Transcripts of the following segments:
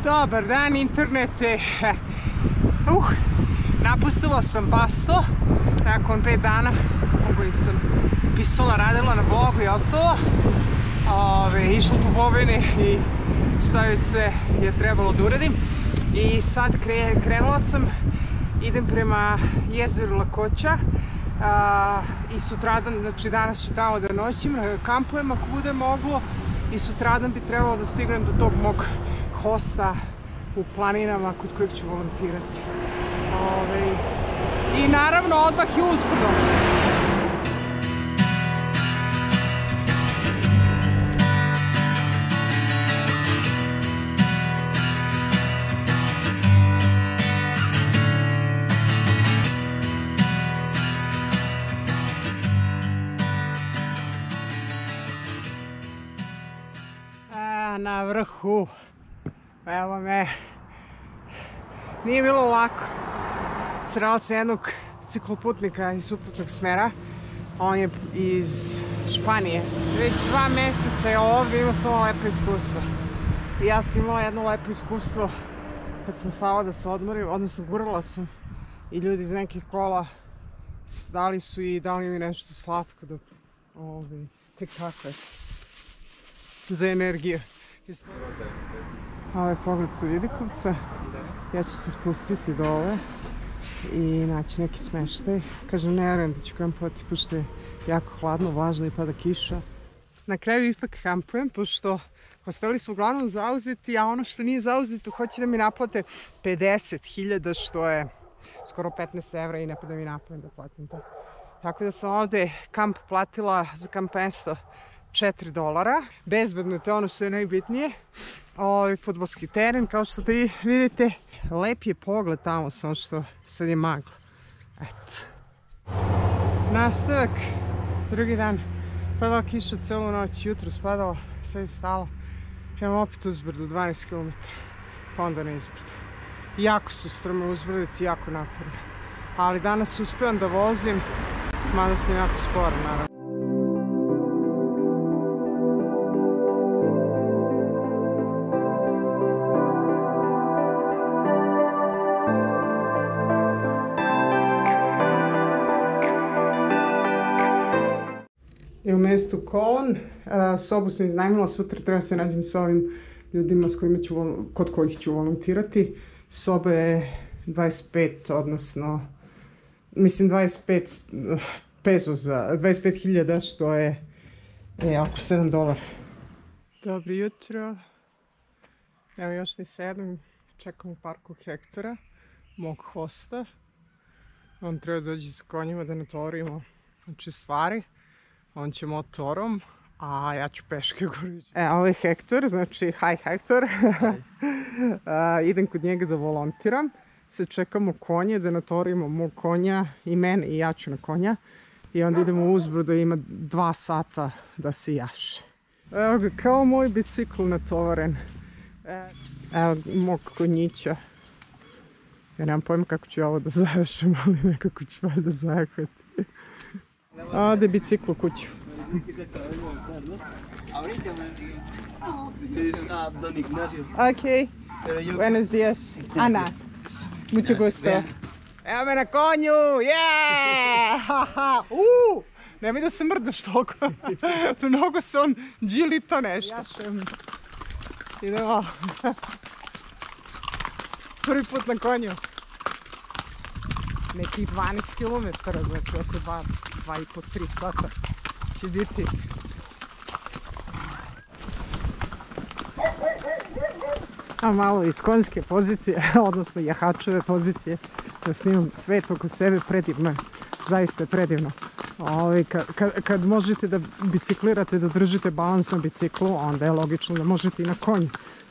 Dobar dan internete. Napustila sam Basto nakon 5 dana koji sam pisala, radila na blogu i ostalo. Išla po Bobini i šta već sve je trebalo da uradim. I sad krenula sam, idem prema jezeru Lakoća i sutradan, znači danas ću tamo da noćim, kampujem ako bude moglo i sutradan bi trebalo da stignem do tog mog hosta u planinama kod kojeg ću volontirati. I naravno odmah i uzbrdo. Na vrhu, evo me, nije bilo lako. Srela sam jednog cikloputnika iz suprotnog smera, on je iz Španije. Već 2 mjeseca je ovdje, imao samo lepo iskustvo. I ja sam imala jedno lepo iskustvo kad sam stala da se odmorim, odnosno gurala sam i ljudi iz nekih kola stali su i dali mi nešto slatko da tek tako je za energiju. Ovo je pogled sa Vidikovca. Ja ću se spustiti dole i naći neki smeštaj. Kažem, ne vjerujem da ću kampovati pošto je jako hladno, vlažno i pada kiša. Na kraju ipak kampujem pošto ostali su uglavnom zauzeti, a ono što nije zauzeto hoće da mi naplate 50.000 što je skoro 15 evra i ne pada mi napamet da platim to. Tako da sam ovdje kamp platila za kampenstvo $4. Bezbedno, to je ono što je najbitnije. Fudbalski teren, kao što vi vidite. Lep je pogled tamo, samo što sad je magla. Eto. Nastavak, drugi dan. Padala kiša celu noć, jutro spadala, sad je stala. Imam opet uzbrdo, 12 km. Pa onda na izbrdo. Jako su strome uzbrdice, jako naporne. Ali danas uspevam da vozim, mada sam jako sporo, naravno. I u mjestu Kolon, sobu sam iznajmila, sutra treba se nađem s ovim ljudima kod kojih ću volontirati. Soba je 25, odnosno, mislim 25 peso za 25.000, što je oko $7. Dobro jutro. Evo još ne sedam, čekam u parku Hektora, mog hosta. On treba dođi sa konjima da natorimo stvari. On će motorom, a ja ću peške gorići. Ovo je Hektor, znači hi Hektor. Idem kod njega da volontiram. Sad čekamo konje, da natorimo mog konja i mene i ja ću na konja. I onda idemo u uzbrdo, ima 2 sata da se jaše. Evo ga, kao moj bicikl natovaren. Evo mog konjića. Ja nemam pojma kako ću ovo da zajašem, ali nekako ću valjda zajekati. Ode bicikl u kuću. Ok, buenos días. Ana, mucho gusto. Evo me na konju, yeah! Nemoj da se mrdaš toliko. Mnogo se on džilita nešto. Idemo. Prvi put na konju. Nekih 12 km, znači oko 2,5-3 sata će biti. A malo iz konjske pozicije, odnosno jahačeve pozicije, da snimam svet oko sebe, predivno je, zaista je predivno. Kad možete da biciklirate, da držite balans na biciklu, onda je logično da možete i na konju.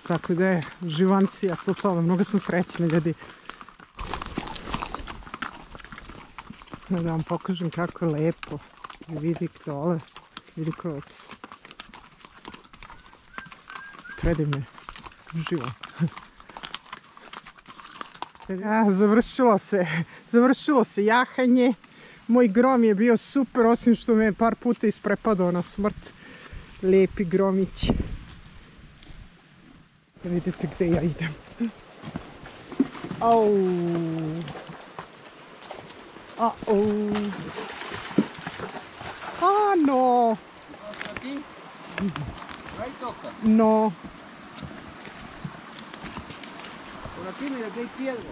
Tako da je živancija totalno, mnogo sam srećna ljudi. Da vam pokažem kako je lepo. Vidi dole, Vidikovac. Predivno je. Uživam. Završilo se jahanje. Moj grom je bio super, osim što me je par puta isprepadao na smrt. Lijepi gromić. Vidite gde ja idem. Au. Ah, no. No. Por aquí mira que hay piedra.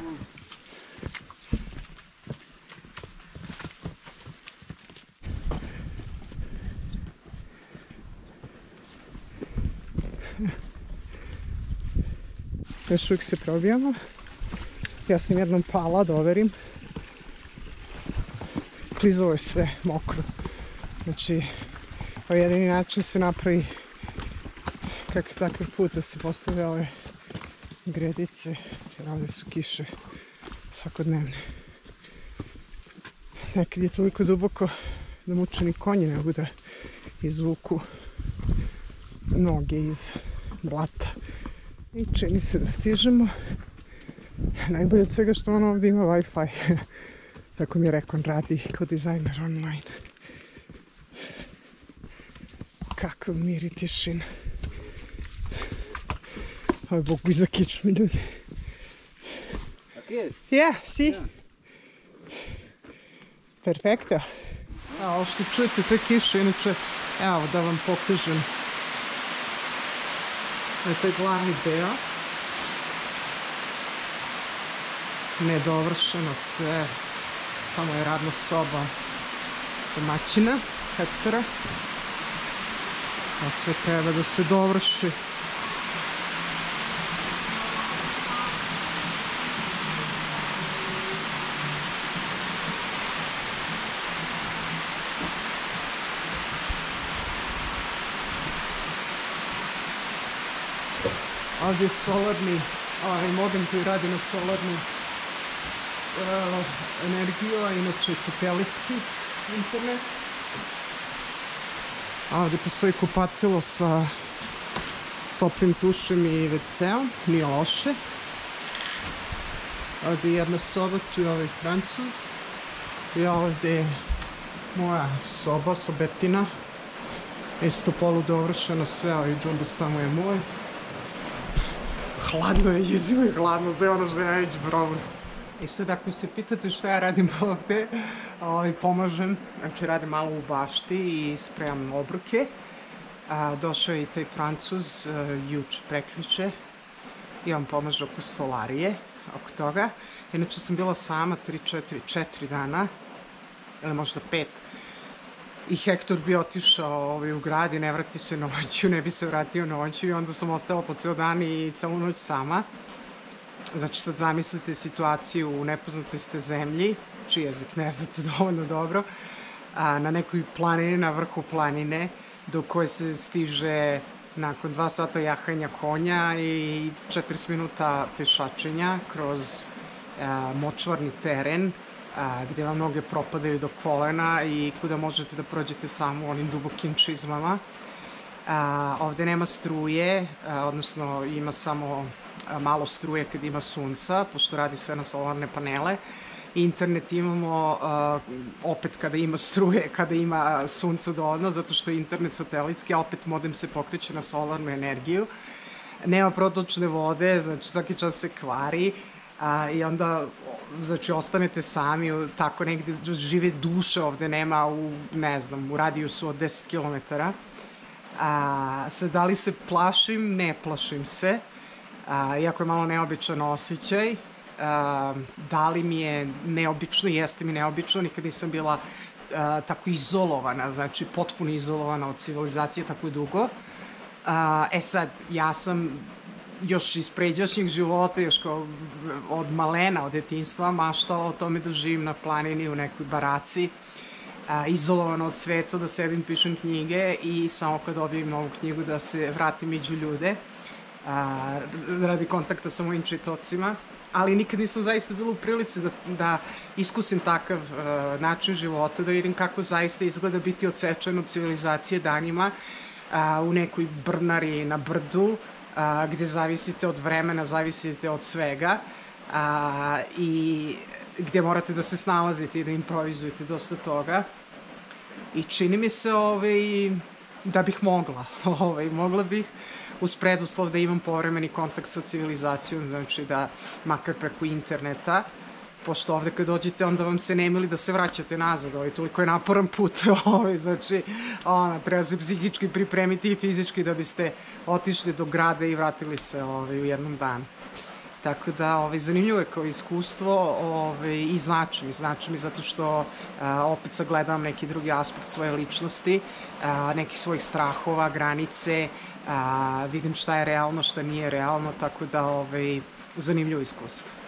Još uvijek se probijamo. Ja sam jednom pala da overim. Klizavo je sve mokro. Znači, jedini način se napravi kakav takav put da se postave ove gredice. Jer ovdje su kiše svakodnevne. Nekad je toliko duboko da mučeni konji ne mogu da izvuku noge iz blata. I čini se da stižemo. Najbolje od svega što on ovdje ima Wi-Fi. Tako mi je rekao, on radi kao dizajner online. Kakav mir i tišina. Ovo je Bog za kičme, ljudi. Ja, si? Perfekto. Ovo što čujete, to je kiša, inače, evo da vam pokažem. To je glavni deo. Nedovršeno sve. Tamo je radna soba domaćina, Hektora. A sve treba da se dovrši. Ovdje je solarni, modem koji radi na solarnu energiju, a inače satelitski internet. A ovdje postoji kupatilo sa toplim tušem i WC-om, nije loše. Ovdje je jedna soba, tu je ovaj Francuz. I ovdje je moja soba, sobetina. Isto poludovršeno sve, ovaj džumbus tamo je moj. Hladno je, jezivo je hladno, to je ono što je najveći problem. I sad ako se pitate šta ja radim ovdje, pomažem, znači radim malo u bašti i spremam obroke. Došao je i taj Francuz juče, prekjuče, i on pomaže oko stolarije, oko toga. Inače sam bila sama 4 dana, ili možda 5. I Hektor bi otišao u grad i ne vrati se noću, ne bi se vratio noću i onda sam ostala po ceo dan i celu noć sama. Znači sad zamislite situaciju, u nepoznatoj ste zemlji, čiji jezik ne znate dovoljno dobro, na nekoj planini, na vrhu planine, do koje se stiže nakon 2 sata jahanja konja i 40 minuta pešačenja kroz močvarni teren, gdje vam noge propadaju do kolena i kuda možete da prođete samo onim dubokim čizmama. Ovdje nema struje, odnosno ima samo malo struje kad ima sunca, pošto radi sve na solarne panele. Internet imamo opet kada ima struje, kada ima sunca dovoljno, zato što je internet satelitski, a opet modem se pokreće na solarnu energiju. Nema protočne vode, znači svaki čas se kvari. I onda, znači, ostanete sami, tako negdje žive duše ovdje nema u radijusu od 10 km. Sad, da li se plašim? Ne plašim se. Iako je malo neobičan osjećaj. Da li mi je neobično? Jeste mi neobično. Nikad nisam bila tako izolovana, znači potpuno izolovana od civilizacije tako dugo. Sad, ja sam još iz pređašnjeg života, još kao od malena, od detinjstva, maštala o tome da živim na planini u nekoj baraci, izolovano od sveta, da sedim, pišem knjige i samo kad dobijem novu knjigu da se vratim među ljude, radi kontakta sa mojim čitocima. Ali nikad nisam zaista bila u prilici da iskusim takav način života, da vidim kako zaista izgleda biti odsečen od civilizacije danima u nekoj brnari na brdu, gde zavisite od vremena, zavisite od svega i gde morate da se snalazite i da improvizujete dosta toga. I čini mi se da bih mogla. Mogla bih uz preduslov da imam povremeni kontakt sa civilizacijom, znači da makar preko interneta, pošto ovde kad dođete onda vam se nemili da se vraćate nazad, toliko je naporan put, znači treba se psihički pripremiti i fizički da biste otišli do grada i vratili se u jednom danu. Tako da zanimljivo je kao iskustvo i znači mi zato što opet sagledam neki drugi aspekt svoje ličnosti, nekih svojih strahova, granice, vidim šta je realno, šta nije realno, tako da zanimljivo iskustvo.